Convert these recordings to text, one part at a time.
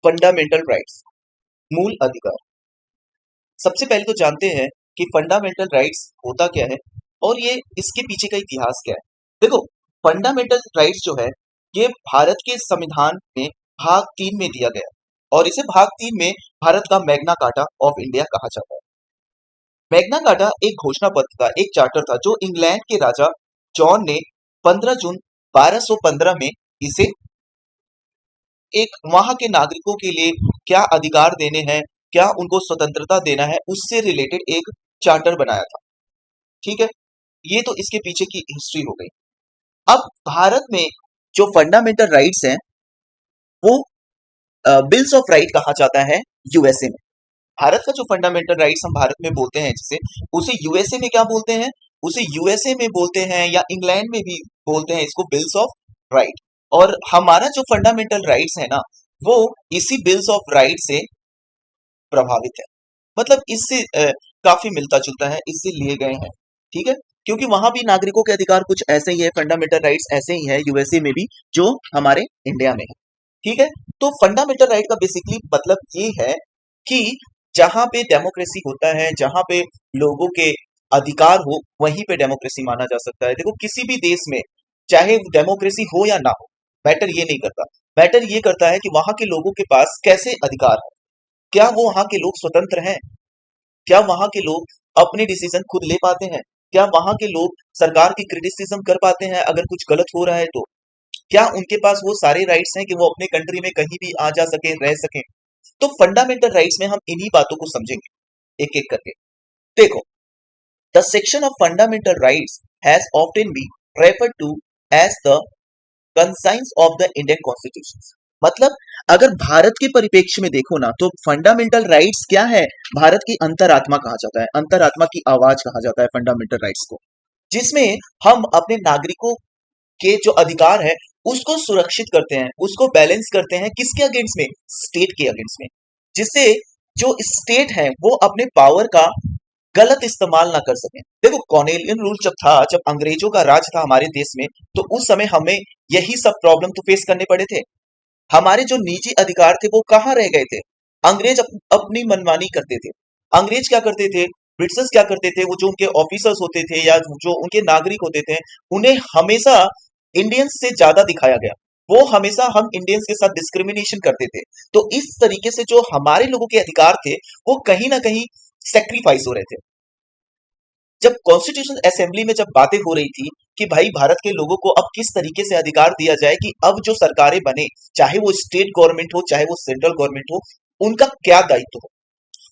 Fundamental rights, मूल अधिकार। सबसे पहले तो जानते हैं कि फंडामेंटल राइट्स होता क्या है और ये इसके पीछे का इतिहास क्या है। देखो, फंडामेंटल राइट्स जो है ये भारत के संविधान में भाग 3 में दिया गया है और इसे भाग 3 में भारत का मैग्ना कार्टा ऑफ इंडिया कहा जाता है। मैग्ना कार्टा एक घोषणा पत्र था, एक चार्टर था जो इंग्लैंड के राजा जॉन ने 15 जून 1215 में इसे एक वहां के नागरिकों के लिए क्या अधिकार देने हैं, क्या उनको स्वतंत्रता देना है, उससे रिलेटेड एक चार्टर बनाया था। ठीक है, ये तो इसके पीछे की हिस्ट्री हो गई। अब भारत में जो फंडामेंटल राइट्स हैं वो बिल्स ऑफ राइट कहा जाता है यूएसए में। भारत का जो फंडामेंटल राइट्स हम भारत में बोलते हैं जिसे, उसे यूएसए में क्या बोलते हैं, उसे यूएसए में बोलते हैं या इंग्लैंड में भी बोलते हैं इसको बिल्स ऑफ राइट। और हमारा जो फंडामेंटल राइट्स है ना वो इसी बिल्स ऑफ राइट से प्रभावित है, मतलब इससे काफी मिलता जुलता है, इससे लिए गए हैं। ठीक है, क्योंकि वहां भी नागरिकों के अधिकार कुछ ऐसे ही है, फंडामेंटल राइट्स ऐसे ही है यूएसए में भी जो हमारे इंडिया में है। ठीक है, तो फंडामेंटल राइट का बेसिकली मतलब ये है कि जहां पे डेमोक्रेसी होता है, जहां पे लोगों के अधिकार हो, वहीं पे डेमोक्रेसी माना जा सकता है। देखो, किसी भी देश में चाहे डेमोक्रेसी हो या ना हो, मैटर ये नहीं करता। मैटर ये करता है कि वहां के लोगों के पास कैसे अधिकार है, क्या वो वहां के लोग स्वतंत्र हैं, क्या वहां के लोग अपने डिसीजन खुद ले पाते हैं, क्या वहां के लोग सरकार की क्रिटिसिज्म कर पाते हैं अगर कुछ गलत हो रहा है तो, क्या उनके पास वो सारे राइट्स हैं कि वो अपने कंट्री में कहीं भी आ जा सके, रह सके। तो फंडामेंटल राइट्स में हम इन्हीं बातों को समझेंगे एक एक करके। देखो, the section of fundamental rights has often be referred to as the conscience of the Indian constitution. मतलब अगर भारत के परिप्रेक्ष्य में देखो ना तो फंडामेंटल राइट्स क्या है, भारत की अंतरात्मा कहा जाता है, अंतरात्मा की आवाज कहा जाता है फंडामेंटल राइट्स को, जिसमें हम अपने नागरिकों के जो अधिकार है उसको सुरक्षित करते हैं, उसको बैलेंस करते हैं, किसके अगेंस्ट में, स्टेट के अगेंस्ट में, जिससे जो स्टेट है वो अपने पावर का गलत इस्तेमाल ना कर सके। देखो, कॉर्नेलियन रूल जब था, जब अंग्रेजों का राज था हमारे देश में, तो उस समय हमें यही सब प्रॉब्लम तो फेस करने पड़े थे। हमारे जो निजी अधिकार थे वो कहाँ रह गए थे, अंग्रेज अपनी मनमानी करते थे। अंग्रेज क्या करते थे, ब्रिटिशर्स क्या करते थे, वो जो उनके ऑफिसर्स होते थे या जो उनके नागरिक होते थे, उन्हें हमेशा इंडियंस से ज्यादा दिखाया गया, वो हमेशा हम इंडियंस के साथ डिस्क्रिमिनेशन करते थे। तो इस तरीके से जो हमारे लोगों के अधिकार थे वो कहीं ना कहीं सेक्रीफाइस हो रहे थे। जब कॉन्स्टिट्यूशन असेंबली में जब बातें हो रही थी कि भाई भारत के लोगों को अब किस तरीके से अधिकार दिया जाए कि अब जो सरकारें बने, चाहे वो स्टेट गवर्नमेंट हो चाहे वो सेंट्रल गवर्नमेंट हो, उनका क्या दायित्व हो,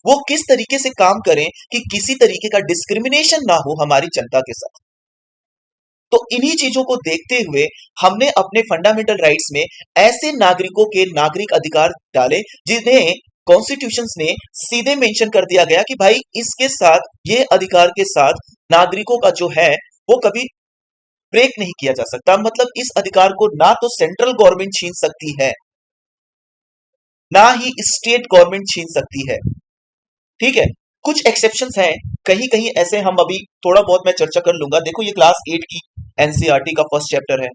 वो किस तरीके से काम करें कि किसी तरीके का डिस्क्रिमिनेशन ना हो हमारी जनता के साथ। तो इन्हीं चीजों को देखते हुए हमने अपने फंडामेंटल राइट्स में ऐसे नागरिकों के नागरिक अधिकार डाले जिन्हें कॉन्स्टिट्यूशन ने सीधे मेंशन कर दिया गया कि भाई इसके साथ, ये अधिकार के साथ नागरिकों का जो है वो कभी ब्रेक नहीं किया जा सकता। मतलब इस अधिकार को ना तो सेंट्रल गवर्नमेंट छीन सकती है, ना ही स्टेट गवर्नमेंट छीन सकती है। ठीक है, कुछ एक्सेप्शंस हैं, कहीं कहीं ऐसे हम अभी थोड़ा बहुत मैं चर्चा कर लूंगा। देखो, ये क्लास 8 की एनसीईआरटी का फर्स्ट चैप्टर है,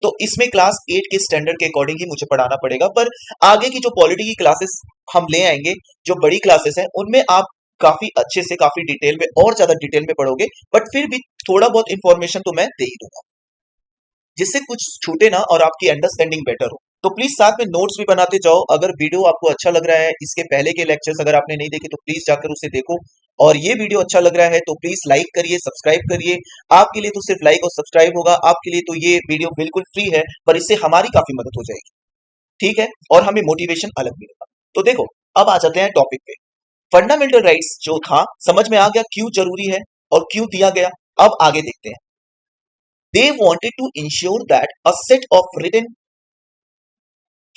तो इसमें क्लास 8 के स्टैंडर्ड के अकॉर्डिंग ही मुझे पढ़ाना पड़ेगा, पर आगे की जो पॉलिटी की क्लासेस हम ले आएंगे, जो बड़ी क्लासेस हैं, उनमें आप काफी अच्छे से, काफी डिटेल में, और ज्यादा डिटेल में पढ़ोगे, बट फिर भी थोड़ा बहुत इंफॉर्मेशन तो मैं दे ही दूंगा जिससे कुछ छूटे ना और आपकी अंडरस्टैंडिंग बेटर हो। तो प्लीज साथ में नोट्स भी बनाते जाओ। अगर वीडियो आपको अच्छा लग रहा है, इसके पहले के लेक्चर्स अगर आपने नहीं देखे तो प्लीज जाकर उसे देखो, और ये वीडियो अच्छा लग रहा है तो प्लीज लाइक करिए, सब्सक्राइब करिए। आपके लिए तो सिर्फ लाइक और सब्सक्राइब होगा, आपके लिए तो ये वीडियो बिल्कुल फ्री है, पर इससे हमारी काफी मदद हो जाएगी। ठीक है, और हमें मोटिवेशन अलग मिलेगा। तो देखो, अब आ जाते हैं टॉपिक पे। फंडामेंटल राइट्स जो था समझ में आ गया क्यों जरूरी है और क्यों दिया गया। अब आगे देखते हैं। They wanted to ensure that a set of written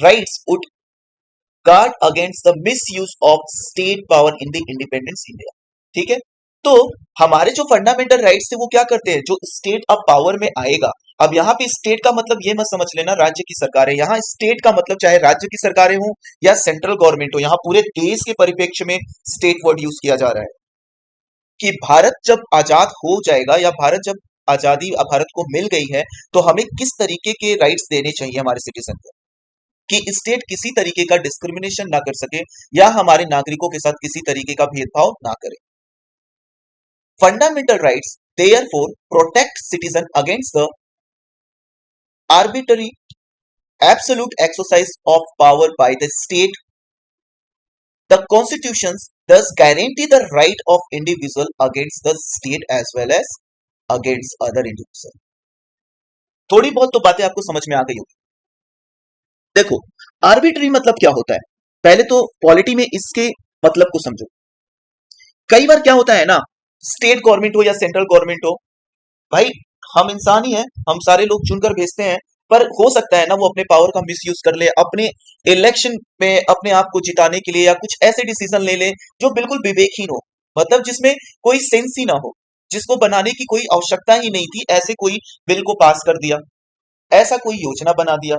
rights would guard against the misuse of state power in the independence India। ठीक है, तो हमारे जो फंडामेंटल राइट्स थे वो क्या करते हैं, जो स्टेट अब पावर में आएगा। अब यहाँ पे स्टेट का मतलब ये मत समझ लेना राज्य की सरकार है, यहाँ स्टेट का मतलब चाहे राज्य की सरकारें हो या सेंट्रल गवर्नमेंट हो, यहाँ पूरे देश के परिप्रेक्ष्य में स्टेट वर्ड यूज किया जा रहा है कि भारत जब आजाद हो जाएगा या भारत जब आजादी अब भारत को मिल गई है तो हमें किस तरीके के राइट्स देने चाहिए हमारे सिटीजन को। कि स्टेट किसी तरीके का डिस्क्रिमिनेशन ना कर सके या हमारे नागरिकों के साथ किसी तरीके का भेदभाव ना करे। Fundamental rights therefore protect citizen against the arbitrary absolute exercise of power by the state. The constitutions thus guarantee the right of individual against the state as well as against other individual. थोड़ी बहुत तो बातें आपको समझ में आ गई होगी। देखो, आर्बिट्री मतलब क्या होता है, पहले तो पॉलिटी में इसके मतलब को समझो। कई बार क्या होता है ना, स्टेट गवर्नमेंट हो या सेंट्रल गवर्नमेंट हो, भाई हम इंसान ही हैं, हम सारे लोग चुनकर भेजते हैं, पर हो सकता है ना वो अपने पावर का मिसयूज कर ले, अपने इलेक्शन में अपने आप को जिताने के लिए, या कुछ ऐसे डिसीजन ले ले जो बिल्कुल विवेकहीन हो, मतलब जिसमें कोई सेंस ही ना हो, जिसको बनाने की कोई आवश्यकता ही नहीं थी, ऐसे कोई बिल को पास कर दिया, ऐसा कोई योजना बना दिया,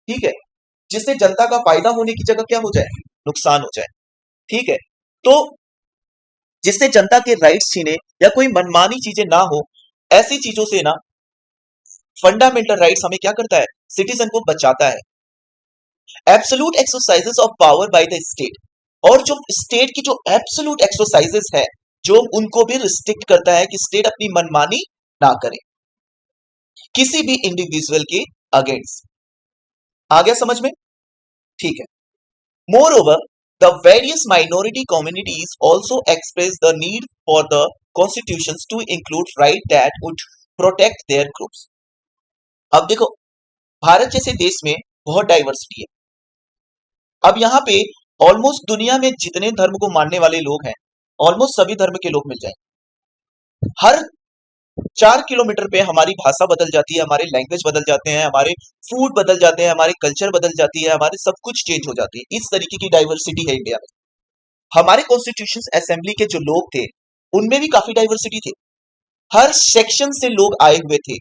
ठीक है, जिससे जनता का फायदा होने की जगह क्या हो जाए, नुकसान हो जाए, ठीक है। तो जिससे जनता के राइट्स छीने या कोई मनमानी चीजें ना हो, ऐसी चीजों से ना फंडामेंटल राइट्स हमें क्या करता है, सिटीजन को बचाता है। Absolute exercises of power by the state, और जो स्टेट की जो एब्सोल्यूट एक्सरसाइजेस है, जो उनको भी रिस्ट्रिक्ट करता है कि स्टेट अपनी मनमानी ना करे किसी भी इंडिविजुअल के अगेंस्ट। आ गया समझ में, ठीक है। Moreover, the various minority communities also express the need for the constitutions to include right that would protect their groups. अब देखो, भारत जैसे देश में बहुत डाइवर्सिटी है। अब यहाँ पे ऑलमोस्ट दुनिया में जितने धर्म को मानने वाले लोग हैं, ऑलमोस्ट सभी धर्म के लोग मिल जाएंगे। हर 4 किलोमीटर पे हमारी भाषा बदल जाती है, हमारे लैंग्वेज बदल जाते हैं, हमारे फूड बदल जाते हैं, हमारे कल्चर बदल जाती है, हमारे सब कुछ चेंज हो जाती है। इस तरीके की डाइवर्सिटी है इंडिया में। हमारे कॉन्स्टिट्यूशन असेंबली के जो लोग थे, उनमें भी काफी डाइवर्सिटी थी, हर सेक्शन से लोग आए हुए थे,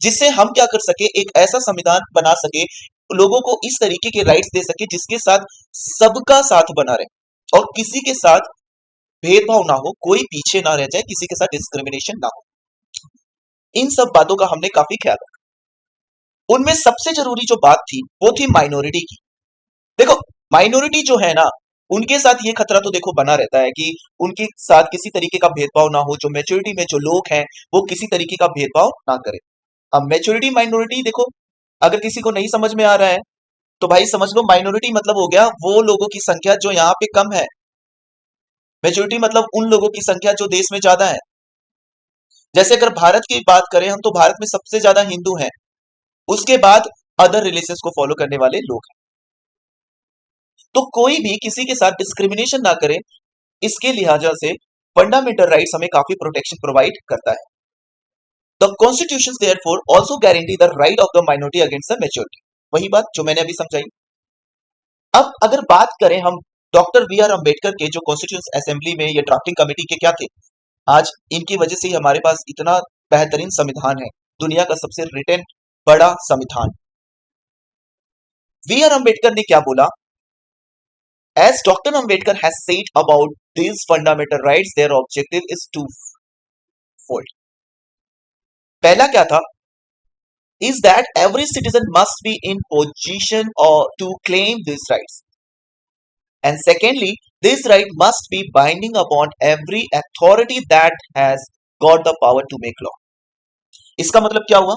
जिससे हम क्या कर सके, एक ऐसा संविधान बना सके, लोगों को इस तरीके के राइट्स दे सके जिसके साथ सबका साथ बना रहे और किसी के साथ भेदभाव ना हो, कोई पीछे ना रह जाए, किसी के साथ डिस्क्रिमिनेशन ना हो। इन सब बातों का हमने काफी ख्याल रखा। उनमें सबसे जरूरी जो बात थी वो थी माइनॉरिटी की। देखो, माइनॉरिटी जो है ना, उनके साथ ये खतरा तो देखो बना रहता है कि उनके साथ किसी तरीके का भेदभाव ना हो, जो मेजोरिटी में जो लोग हैं वो किसी तरीके का भेदभाव ना करें। अब मेजोरिटी माइनॉरिटी देखो, अगर किसी को नहीं समझ में आ रहा है तो भाई समझ लो, माइनॉरिटी मतलब हो गया वो लोगों की संख्या जो यहाँ पे कम है, मेजोरिटी मतलब उन लोगों की संख्या जो देश में ज्यादा है। जैसे अगर भारत की बात करें हम, तो भारत में सबसे ज्यादा हिंदू हैं, उसके बाद अदर रिलीजन्स को फॉलो करने वाले लोग हैं। तो कोई भी किसी के साथ डिस्क्रिमिनेशन ना करे, इसके लिहाजा से फंडामेंटल राइट्स हमें काफी प्रोटेक्शन प्रोवाइड करता है। The constitution therefore also guarantee the right of the minority against the majority. वही बात जो मैंने अभी समझाई। अब अगर बात करें हम डॉक्टर बी आर अम्बेडकर के, जो कॉन्स्टिट्यूशन असेंबली में या ड्राफ्टिंग कमेटी के क्या थे, आज इनकी वजह से ही हमारे पास इतना बेहतरीन संविधान है, दुनिया का सबसे रिटन बड़ा संविधान। बी आर अम्बेडकर ने क्या बोला, as Dr. Ambedkar has said about these fundamental rights, their objective is twofold. पहला क्या था, is that every citizen must be in position or to claim these rights, and secondly, this right must be binding upon every authority that has got the power to make law. इसका मतलब क्या हुआ,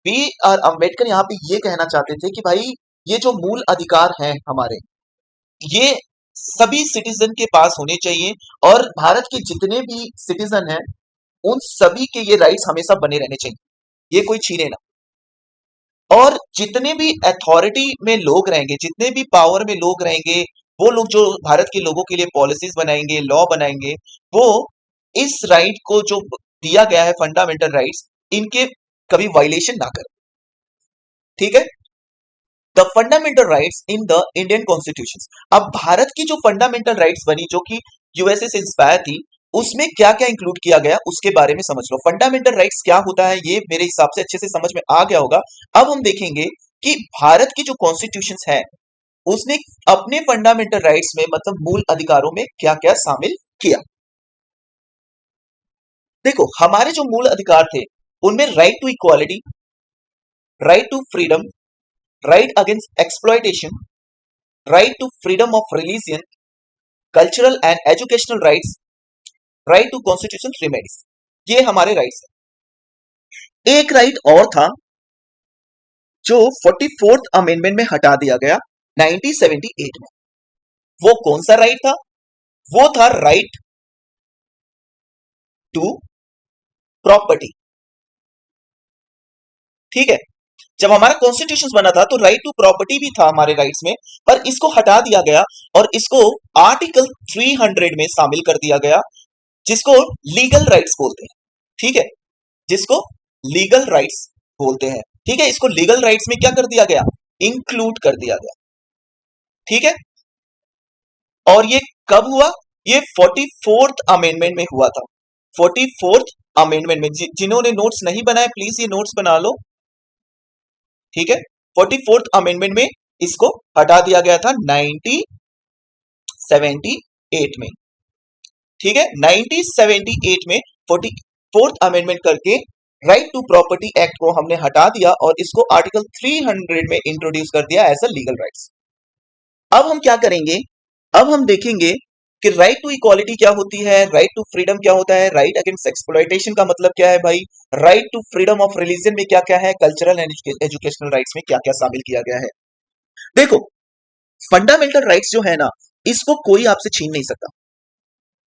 B are Ambedkar यहाँ पे ये कहना चाहते थे कि भाई ये जो मूल अधिकार हैं हमारे, ये सभी सिटीजन के पास होने चाहिए, और भारत के जितने भी सिटीजन हैं उन सभी के ये राइट्स हमेशा बने रहने चाहिए, ये कोई छीने ना। और जितने भी अथॉरिटी में लोग रहेंगे, जितने भी पावर में लोग रहेंगे, वो लोग जो भारत के लोगों के लिए पॉलिसीज बनाएंगे, लॉ बनाएंगे, वो इस राइट को जो दिया गया है फंडामेंटल राइट्स, इनके कभी वायलेशन ना करें, ठीक है। The fundamental rights in the Indian constitution. अब भारत की जो फंडामेंटल राइट्स बनी, जो कि यूएसए से इंस्पायर थी, उसमें क्या क्या इंक्लूड किया गया उसके बारे में समझ लो। फंडामेंटल राइट्स क्या होता है ये मेरे हिसाब से अच्छे से समझ में आ गया होगा। अब हम देखेंगे कि भारत की जो कॉन्स्टिट्यूशन है उसने अपने फंडामेंटल राइट्स में, मतलब मूल अधिकारों में क्या क्या शामिल किया। देखो, हमारे जो मूल अधिकार थे उनमें right to equality, right to freedom, right against exploitation, right to freedom of religion, cultural and educational rights, right to constitutional remedies। ये हमारे राइट्स हैं। एक राइट और था जो 44th अमेंडमेंट में हटा दिया गया 1978 में। वो कौन सा राइट था? वो था राइट टू प्रॉपर्टी। ठीक है, जब हमारा कॉन्स्टिट्यूशन बना था तो राइट टू प्रॉपर्टी भी था हमारे राइट्स में, पर इसको हटा दिया गया और इसको आर्टिकल 300 में शामिल कर दिया गया, जिसको लीगल राइट्स बोलते हैं। ठीक है, जिसको लीगल राइट्स बोलते हैं। ठीक है, इसको लीगल राइट्स में क्या कर दिया गया? इंक्लूड कर दिया गया। ठीक है, और ये कब हुआ? ये 44th अमेंडमेंट में हुआ था। 44th अमेंडमेंट में जिन्होंने नोट्स नहीं बनाए प्लीज ये नोट्स बना लो। ठीक है, 44th अमेंडमेंट में इसको हटा दिया गया था 1978 में। ठीक है, 1978 में 44th अमेंडमेंट करके राइट टू प्रॉपर्टी एक्ट को हमने हटा दिया और इसको आर्टिकल 300 में इंट्रोड्यूस कर दिया एज अ लीगल राइट्स। अब हम क्या करेंगे? अब हम देखेंगे कि राइट टू इक्वालिटी क्या होती है, राइट टू फ्रीडम क्या होता है, राइट अगेंस्ट एक्सप्लॉयटेशन का मतलब क्या है भाई, right to freedom of religion में क्या क्या है, कल्चरल एंड एजुकेशनल राइट्स में क्या क्या शामिल किया गया है। देखो, फंडामेंटल राइट्स जो है ना, इसको कोई आपसे छीन नहीं सकता,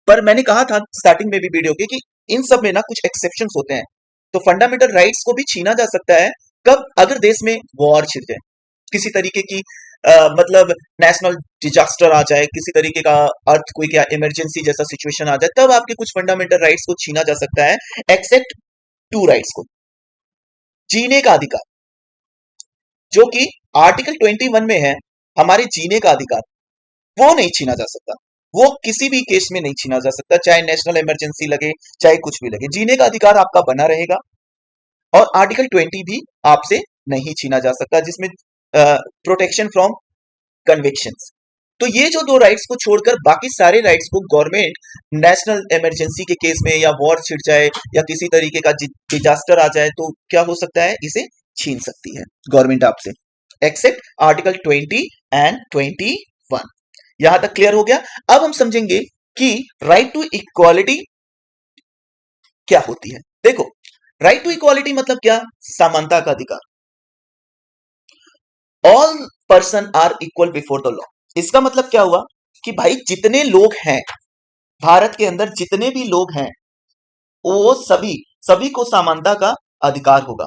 पर मैंने कहा था स्टार्टिंग में भी वीडियो के कि इन सब में ना कुछ एक्सेप्शंस होते हैं। तो फंडामेंटल राइट्स को भी छीना जा सकता है कब? अगर देश में वॉर छिड़ जाए, किसी तरीके की मतलब नेशनल डिजास्टर आ जाए, किसी तरीके का अर्थक्वेक या इमरजेंसी जैसा सिचुएशन आ जाए, तब आपके कुछ फंडामेंटल राइट्स को छीना जा सकता है, एक्सेप्ट टू राइट्स को। जीने का अधिकार, जो कि आर्टिकल 21 में है, हमारे जीने का अधिकार, वो नहीं छीना जा सकता। वो किसी भी केस में नहीं छीना जा सकता, चाहे नेशनल इमरजेंसी लगे, चाहे कुछ भी लगे, जीने का अधिकार आपका बना रहेगा। और आर्टिकल 20 भी आपसे नहीं छीना जा सकता, जिसमें प्रोटेक्शन फ्रॉम कन्विक्शंस। तो ये जो दो राइट्स को छोड़कर बाकी सारे राइट्स को गवर्नमेंट नेशनल इमरजेंसी के केस में, या वॉर छिड़ जाए, या किसी तरीके का डिजास्टर आ जाए, तो क्या हो सकता है? इसे छीन सकती है गवर्नमेंट आपसे, एक्सेप्ट आर्टिकल 20 एंड 21। यहां तक क्लियर हो गया? अब हम समझेंगे कि राइट टू इक्वालिटी क्या होती है। देखो, राइट टू इक्वालिटी मतलब क्या? समानता का अधिकार। All person are equal before the law. इसका मतलब क्या हुआ कि भाई जितने लोग हैं भारत के अंदर, जितने भी लोग हैं, वो सभी सभी को समानता का अधिकार होगा।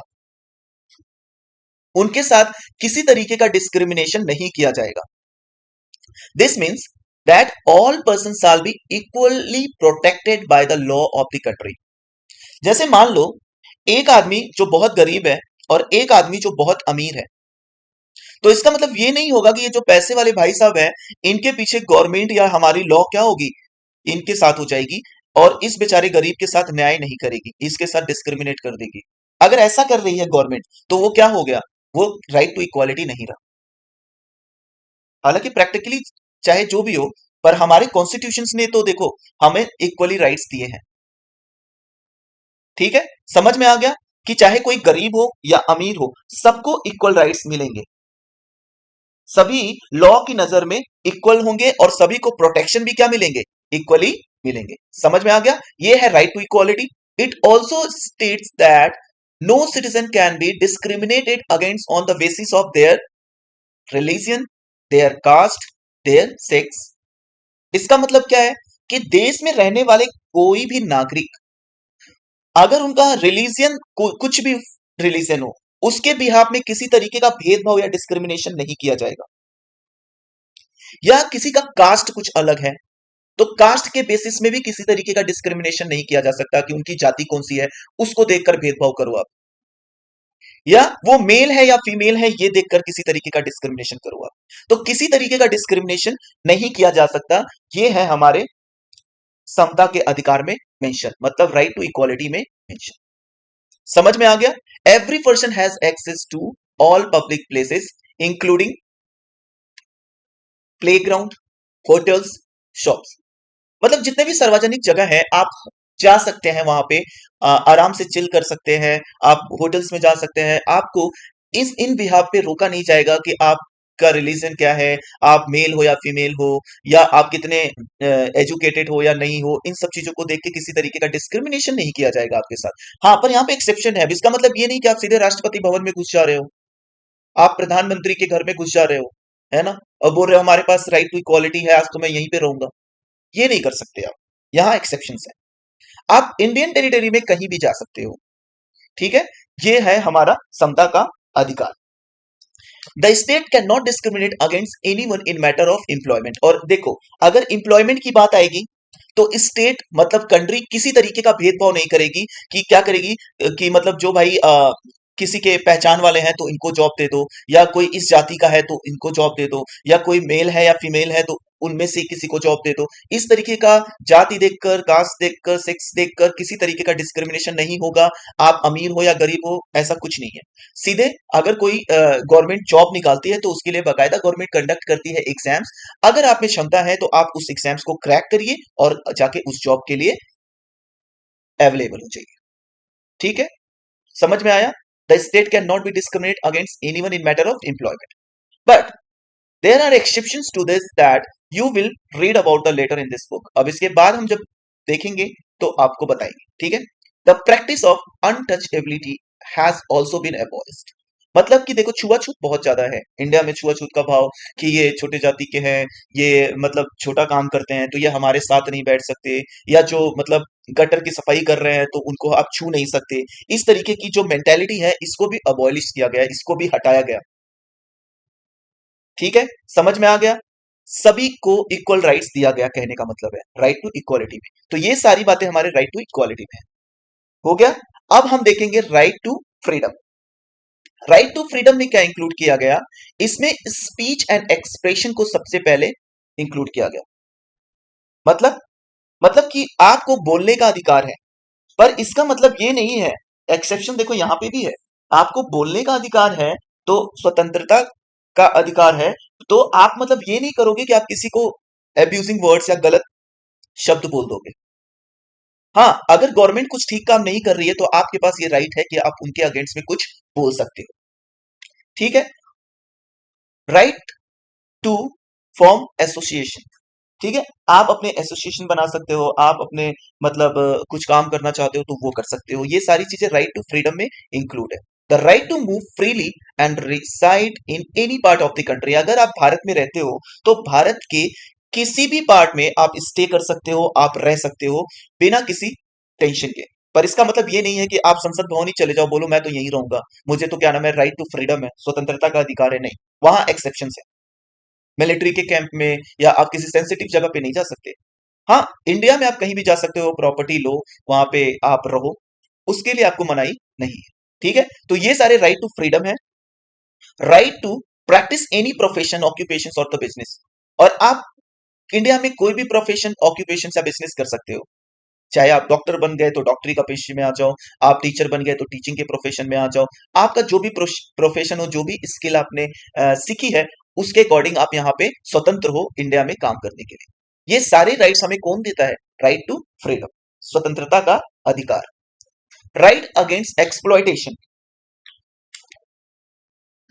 उनके साथ किसी तरीके का डिस्क्रिमिनेशन नहीं किया जाएगा। This means that all person shall be equally protected by the law of the country. जैसे मान लो एक आदमी जो बहुत गरीब है और एक आदमी जो बहुत अमीर है, तो इसका मतलब ये नहीं होगा कि ये जो पैसे वाले भाई साहब हैं, इनके पीछे गवर्नमेंट या हमारी लॉ क्या होगी? इनके साथ हो जाएगी और इस बेचारे गरीब के साथ न्याय नहीं करेगी, इसके साथ डिस्क्रिमिनेट कर देगी। अगर ऐसा कर रही है गवर्नमेंट, तो वो क्या हो गया? वो राइट टू इक्वालिटी नहीं रहा। हालांकि प्रैक्टिकली चाहे जो भी हो, पर हमारे कॉन्स्टिट्यूशन ने तो देखो हमें इक्वली राइट्स दिए हैं। ठीक है, समझ में आ गया कि चाहे कोई गरीब हो या अमीर हो, सबको इक्वल राइट्स मिलेंगे, सभी लॉ की नजर में इक्वल होंगे और सभी को प्रोटेक्शन भी क्या मिलेंगे? इक्वली मिलेंगे। समझ में आ गया? ये है right to equality. It also states that no citizen can be discriminated against on the basis of their religion, their caste, their sex. इसका मतलब क्या है कि देश में रहने वाले कोई भी नागरिक, अगर उनका रिलीजन कुछ भी रिलीजन हो, उसके बिहाफ में किसी तरीके का भेदभाव या डिस्क्रिमिनेशन नहीं किया जाएगा। या किसी का कास्ट कुछ अलग है, तो कास्ट के बेसिस में भी किसी तरीके का डिस्क्रिमिनेशन नहीं किया जा सकता कि उनकी जाति कौन सी है, उसको देखकर भेदभाव करो आप, या वो मेल है या फीमेल है ये देखकर किसी तरीके का डिस्क्रिमिनेशन करो आप। तो किसी तरीके का डिस्क्रिमिनेशन नहीं किया जा सकता। ये है हमारे समता के अधिकार में मेंशन, मतलब राइट टू इक्वालिटी में मेंशन। समझ में आ गया? Every person has access to all public places including playground, hotels, shops. मतलब जितने भी सार्वजनिक जगह है आप जा सकते हैं, वहां पे आराम से चिल कर सकते हैं, आप होटल्स में जा सकते हैं, आपको इस इन बिहाफ पे रोका नहीं जाएगा कि आपका रिलीजन क्या है, आप मेल हो या फीमेल हो, या आप कितने एजुकेटेड हो या नहीं हो। इन सब चीजों को देख के किसी तरीके का डिस्क्रिमिनेशन नहीं किया जाएगा आपके साथ। हाँ, पर यहाँ पे एक्सेप्शन है। अब इसका मतलब ये नहीं कि आप सीधे राष्ट्रपति भवन में घुस जा रहे हो, आप प्रधानमंत्री के घर में घुस जा रहे हो, है ना, और बोल रहे हो हमारे पास राइट टू इक्वालिटी है, आज तो मैं यहीं पे रहूंगा। ये नहीं कर सकते आप। यहाँ एक्सेप्शन है। आप इंडियन टेरिटरी में कहीं भी जा सकते हो। ठीक है, ये है हमारा समता का अधिकार। The state can not discriminate against any one in matter of employment. और देखो, अगर एम्प्लॉयमेंट की बात आएगी तो स्टेट मतलब कंट्री किसी तरीके का भेदभाव नहीं करेगी। कि क्या करेगी कि मतलब जो भाई किसी के पहचान वाले हैं तो इनको जॉब दे दो, या कोई इस जाति का है तो इनको जॉब दे दो, या कोई मेल है या फीमेल है तो उनमें से किसी को जॉब दे दो। इस तरीके का जाति देखकर, कास्ट देखकर, सेक्स देखकर किसी तरीके का डिस्क्रिमिनेशन नहीं होगा। आप अमीर हो या गरीब हो, ऐसा कुछ नहीं है। सीधे अगर कोई गवर्नमेंट जॉब निकालती है तो उसके लिए बाकायदा गवर्नमेंट कंडक्ट करती है एग्जाम्स। अगर आप में क्षमता है तो आप उस एग्जाम्स को क्रैक करिए और जाके उस जॉब के लिए अवेलेबल हो जाइए। ठीक है, समझ में आया? The state can not be discriminate against anyone in matter of employment, but there are exceptions to this that you will read about the later in this book. अब इसके बाद हम जब देखेंगे तो आपको बताएंगे। ठीक है, the practice of untouchability has also been abolished. मतलब कि देखो, छुआछूत बहुत ज्यादा है इंडिया में। छुआछूत का भाव कि ये छोटे जाति के हैं, ये मतलब छोटा काम करते हैं तो ये हमारे साथ नहीं बैठ सकते, या जो मतलब गटर की सफाई कर रहे हैं तो उनको आप छू नहीं सकते। इस तरीके की जो मेंटेलिटी है इसको भी अबॉलिश किया गया, इसको भी हटाया गया। ठीक है, समझ में आ गया? सभी को इक्वल राइट्स दिया गया, कहने का मतलब है राइट टू इक्वालिटी में। तो ये सारी बातें हमारे राइट टू इक्वालिटी में है। हो गया। अब हम देखेंगे right to freedom. Right to freedom में क्या इंक्लूड किया गया? इसमें स्पीच एंड एक्सप्रेशन को सबसे पहले इंक्लूड किया गया। मतलब मतलब कि आपको बोलने का अधिकार है, पर इसका मतलब ये नहीं है, एक्सेप्शन देखो यहां पे भी है। आपको बोलने का अधिकार है तो स्वतंत्रता का अधिकार है, तो आप मतलब ये नहीं करोगे कि आप किसी को एब्यूजिंग वर्ड्स या गलत शब्द बोल दोगे। हाँ, अगर गवर्नमेंट कुछ ठीक काम नहीं कर रही है तो आपके पास ये राइट है कि आप उनके अगेंस्ट में कुछ बोल सकते हो। ठीक है, राइट टू फॉर्म एसोसिएशन। ठीक है, आप अपने एसोसिएशन बना सकते हो, आप अपने मतलब कुछ काम करना चाहते हो तो वो कर सकते हो। ये सारी चीजें राइट टू फ्रीडम में इंक्लूड है। The right to move freely and reside in any part of the country. अगर आप भारत में रहते हो तो भारत के किसी भी पार्ट में आप स्टे कर सकते हो, आप रह सकते हो बिना किसी टेंशन के। पर इसका मतलब ये नहीं है कि आप संसद भवन ही चले जाओ, बोलो मैं तो यहीं रहूंगा, मुझे तो क्या नाम है राइट टू फ्रीडम है, स्वतंत्रता का अधिकार है। नहीं, वहां एक्सेप्शन है। मिलिट्री के कैंप में या आप किसी सेंसिटिव जगह पे नहीं जा सकते। हाँ, इंडिया में आप कहीं भी जा सकते हो, प्रॉपर्टी लो, वहां पे आप रहो, उसके लिए आपको मनाही नहीं है। ठीक है, तो ये सारे राइट टू फ्रीडम है। Right to practice any profession, occupation और द बिजनेस। और आप इंडिया में कोई भी प्रोफेशन, ऑक्यूपेशन या बिजनेस कर सकते हो। चाहे आप डॉक्टर बन गए तो डॉक्टरी का पेशे में आ जाओ, आप टीचर बन गए तो टीचिंग के प्रोफेशन में आ जाओ। आपका जो भी प्रोफेशन हो, जो भी स्किल आपने सीखी है, उसके अकॉर्डिंग आप यहाँ पे स्वतंत्र हो इंडिया में काम करने के लिए। ये सारे राइट्स हमें कौन देता है? राइट टू फ्रीडम, स्वतंत्रता का अधिकार। Right against exploitation,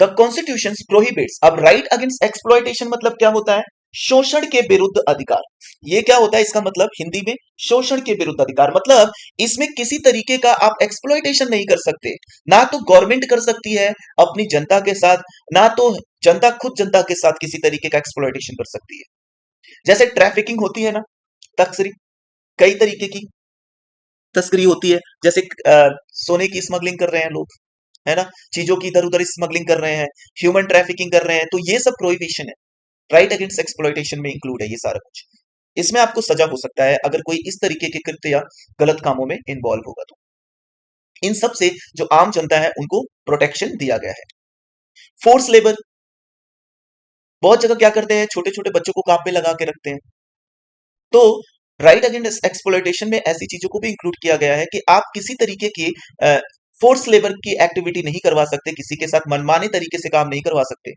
the constitution prohibits. अब राइट अगेंस्ट एक्सप्लॉयटेशन मतलब क्या होता है? शोषण के विरुद्ध अधिकार। ये क्या होता है इसका मतलब हिंदी में? शोषण के विरुद्ध अधिकार। मतलब इसमें किसी तरीके का आप एक्सप्लॉयटेशन नहीं कर सकते। ना तो गवर्नमेंट कर सकती है अपनी जनता के साथ, ना तो जनता खुद जनता के साथ किसी तरीके का एक्सप्लॉयटेशन कर सकती है। जैसे ट्रैफिकिंग होती है ना, तस्करी, कई तरीके की तस्करी होती है। जैसे सोने की स्मगलिंग कर रहे हैं लोग, है ना, चीजों की इधर उधर स्मगलिंग कर रहे हैं, ह्यूमन ट्रैफिकिंग कर रहे हैं, तो ये सब प्रोहिबिशन है। राइट अगेंस्ट एक्सप्लॉयटेशन में इंक्लूड है ये सारा कुछ। इसमें आपको सजा हो सकता है अगर कोई इस तरीके के कृत्य या गलत कामों में इन्वॉल्व होगा तो। इन सब से जो आम जनता है उनको प्रोटेक्शन दिया गया है। फोर्स लेबर, बहुत जगह क्या करते हैं, छोटे छोटे बच्चों को काम पे लगा के रखते हैं। तो राइट अगेंस्ट एक्सप्लॉयटेशन में ऐसी चीजों को भी इंक्लूड किया गया है कि आप किसी तरीके की फोर्स लेबर की एक्टिविटी नहीं करवा सकते, किसी के साथ मनमाने तरीके से काम नहीं करवा सकते।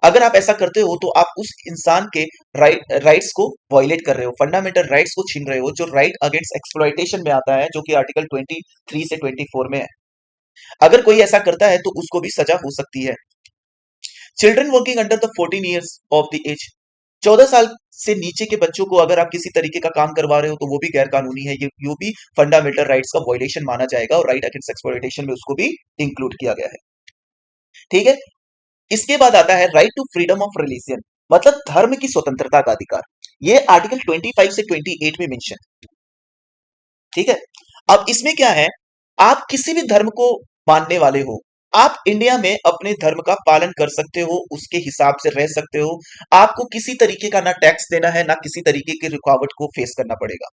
अगर आप ऐसा करते हो तो आप उस इंसान के राइट्स को वॉयलेट कर रहे हो, फंडामेंटल राइट्स को छीन रहे हो, जो राइट अगेंस्ट एक्सप्लॉयटेशन में आता है, जो कि आर्टिकल 23 से 24 में है। अगर कोई ऐसा करता है तो उसको भी सजा हो सकती है। Children working under the 14 years of the age, 14 साल से नीचे के बच्चों को अगर आप किसी तरीके का काम करवा रहे हो तो वो भी गैर कानूनी है, ये भी फंडामेंटल राइट्स का वायलेशन माना जाएगा और राइट अगेंस्ट एक्सप्लॉयटेशन में उसको भी इंक्लूड किया गया है। ठीक है। इसके बाद आता है right to freedom of religion, मतलब धर्म की स्वतंत्रता का अधिकार। ये आर्टिकल 25 से 28 में मेंशन। ठीक है। अब इसमें क्या है, आप किसी भी धर्म को मानने वाले हो, आप इंडिया में अपने धर्म का पालन कर सकते हो, उसके हिसाब से रह सकते हो। आपको किसी तरीके का ना टैक्स देना है, ना किसी तरीके की रुकावट को फेस करना पड़ेगा।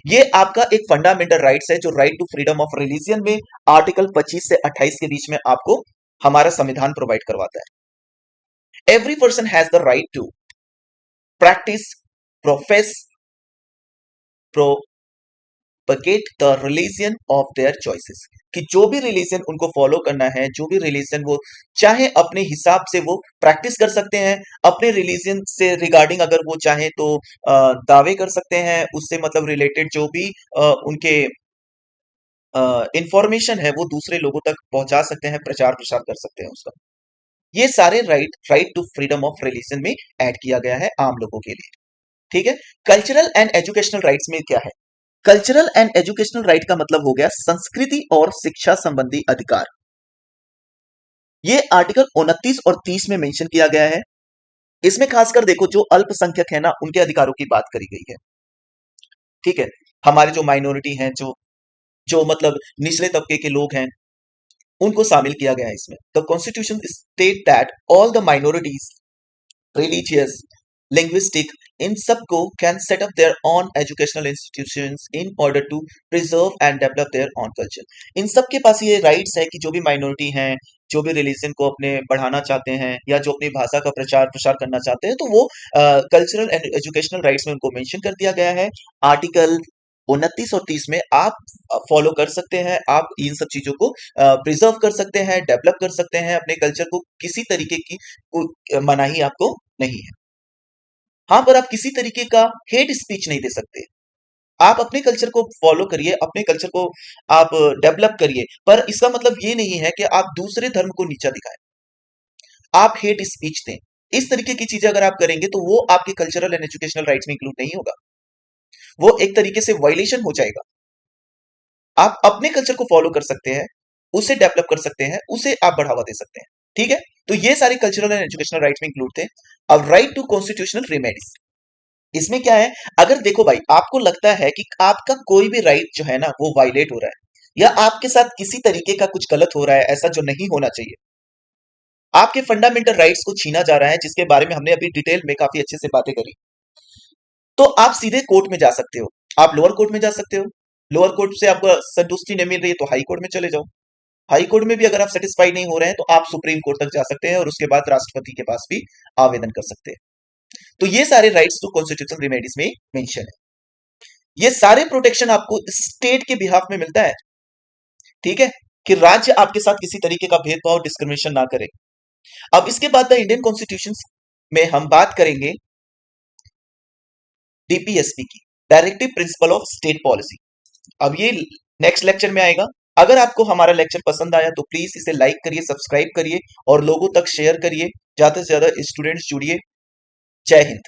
ये आपका एक फंडामेंटल राइट्स है जो right to freedom of religion में आर्टिकल 25 से 28 के बीच में आपको हमारा संविधान प्रोवाइड करवाता है। Every person has the right to practice, profess, propagate the religion of their choices, कि जो भी रिलीजन उनको फॉलो करना है, जो भी रिलीजन वो चाहे अपने हिसाब से वो प्रैक्टिस कर सकते हैं। अपने रिलीजन से रिगार्डिंग अगर वो चाहे तो दावे कर सकते हैं, उससे मतलब रिलेटेड जो भी उनके इंफॉर्मेशन है वो दूसरे लोगों तक पहुंचा सकते हैं, प्रचार प्रसार कर सकते हैं उसका। ये सारे right to freedom of religion में ऐड किया गया है आम लोगों के लिए। ठीक है। कल्चरल एंड एजुकेशनल राइट्स में क्या है, कल्चरल एंड एजुकेशनल राइट का मतलब हो गया संस्कृति और शिक्षा संबंधी अधिकार। ये आर्टिकल 29 और 30 में मेंशन किया गया है। इसमें खासकर देखो जो अल्पसंख्यक है ना, उनके अधिकारों की बात करी गई है। ठीक है। हमारे जो माइनॉरिटी हैं, जो जो मतलब निचले तबके के लोग हैं, उनको शामिल किया गया है इसमें। The constitution state that all the minorities, religious, linguistic, इन सबको can set up their own educational institutions in order to preserve and develop their own culture. इन सब के पास ये राइट्स है कि जो भी माइनॉरिटी हैं, जो भी रिलीजन को अपने बढ़ाना चाहते हैं या जो अपनी भाषा का प्रचार प्रसार करना चाहते हैं, तो वो कल्चरल एंड एजुकेशनल राइट्स में उनको मेंशन कर दिया गया है। आर्टिकल 29 और 30 में आप फॉलो कर सकते हैं, आप इन सब चीजों को प्रिजर्व कर सकते हैं, डेवलप कर सकते हैं अपने कल्चर को, किसी तरीके की मनाही आपको नहीं है। हाँ, पर आप किसी तरीके का हेट स्पीच नहीं दे सकते। आप अपने कल्चर को फॉलो करिए, अपने कल्चर को आप डेवलप करिए, पर इसका मतलब ये नहीं है कि आप दूसरे धर्म को नीचा दिखाएं, आप हेट स्पीच दें। इस तरीके की चीजें अगर आप करेंगे तो वो आपके कल्चरल एंड एजुकेशनल राइट्स में इंक्लूड नहीं होगा, वो एक तरीके से वायलेशन हो जाएगा। आप अपने कल्चर को फॉलो कर सकते हैं, उसे डेवलप कर सकते हैं, उसे आप बढ़ावा दे सकते हैं। ठीक है। तो ये सारे कल्चरल एंड एजुकेशनल राइट्स में इंक्लूड थे। अब राइट टू कॉन्स्टिट्यूशनल रेमेडीज, इसमें क्या है, अगर देखो भाई आपको लगता है कि आपका कोई भी राइट जो है ना वो वायलेट हो रहा है, या आपके साथ किसी तरीके का कुछ गलत हो रहा है, ऐसा जो नहीं होना चाहिए, आपके फंडामेंटल राइट्स को छीना जा रहा है, जिसके बारे में हमने अभी डिटेल में काफी अच्छे से बातें करी, तो आप सीधे कोर्ट में जा सकते हो। आप लोअर कोर्ट में जा सकते हो, लोअर कोर्ट से आपको संतुष्टि नहीं मिल रही है तो हाई कोर्ट में चले जाओ। हाई कोर्ट में भी अगर आप सेटिस्फाई नहीं हो रहे हैं तो आप सुप्रीम कोर्ट तक जा सकते हैं और उसके बाद राष्ट्रपति के पास भी आवेदन कर सकते हैं। तो ये सारे राइट्स तो कॉन्स्टिट्यूशनल रेमेडीज में मेंशन है। ये सारे प्रोटेक्शन आपको स्टेट के बिहाफ में मिलता है। ठीक है, कि राज्य आपके साथ किसी तरीके का भेदभाव, डिस्क्रिमिनेशन ना करे। अब इसके बाद द इंडियन कॉन्स्टिट्यूशन में हम बात करेंगे डीपीएसपी की, directive principle of state policy. अब ये नेक्स्ट लेक्चर में आएगा। अगर आपको हमारा लेक्चर पसंद आया तो प्लीज इसे लाइक करिए, सब्सक्राइब करिए और लोगों तक शेयर करिए। ज्यादा से ज्यादा स्टूडेंट्स जुड़िए। जय हिंद।